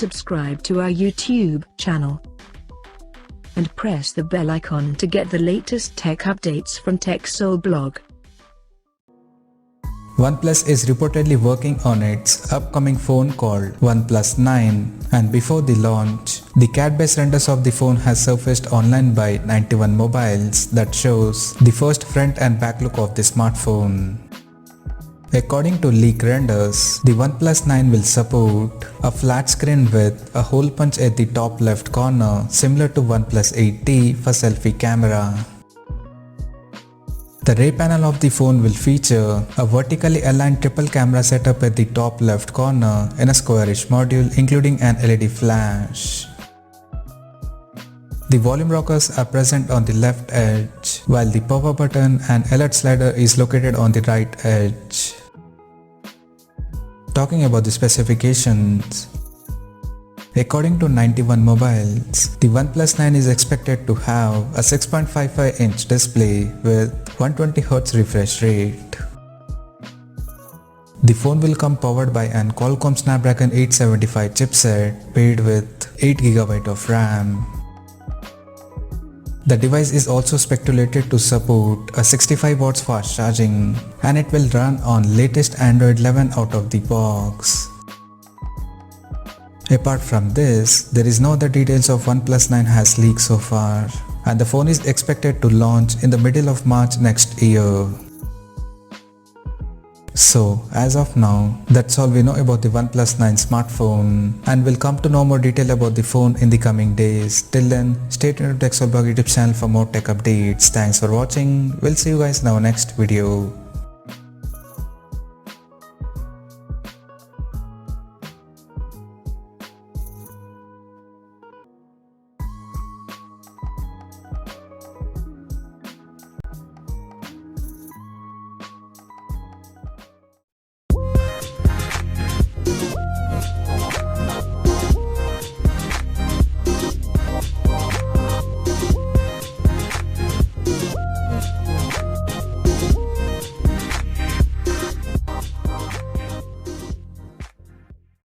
subscribe to our YouTube channel and press the bell icon to get the latest tech updates from TechSole Blog. OnePlus is reportedly working on its upcoming phone called OnePlus 9, and before the launch, the CAD-based renders of the phone has surfaced online by 91 Mobiles that shows the first front and back look of the smartphone. According to leak renders, the OnePlus 9 will support a flat screen with a hole punch at the top left corner similar to OnePlus 8T for selfie camera. The rear panel of the phone will feature a vertically aligned triple camera setup at the top left corner in a squarish module including an LED flash. The volume rockers are present on the left edge, while the power button and alert slider is located on the right edge. Talking about the specifications, according to 91 Mobiles, the OnePlus 9 is expected to have a 6.55-inch display with 120Hz refresh rate. The phone will come powered by an Qualcomm Snapdragon 875 chipset paired with 8GB of RAM. The device is also speculated to support a 65 watts fast charging, and it will run on latest Android 11 out of the box. Apart from this, there is no other details of OnePlus 9 has leaked so far, and the phone is expected to launch in the middle of March next year. So, as of now, that's all we know about the OnePlus 9 smartphone, and we'll come to know more detail about the phone in the coming days. Till then, stay tuned to TechSole Blog YouTube channel for more tech updates. Thanks for watching. We'll see you guys in our next video.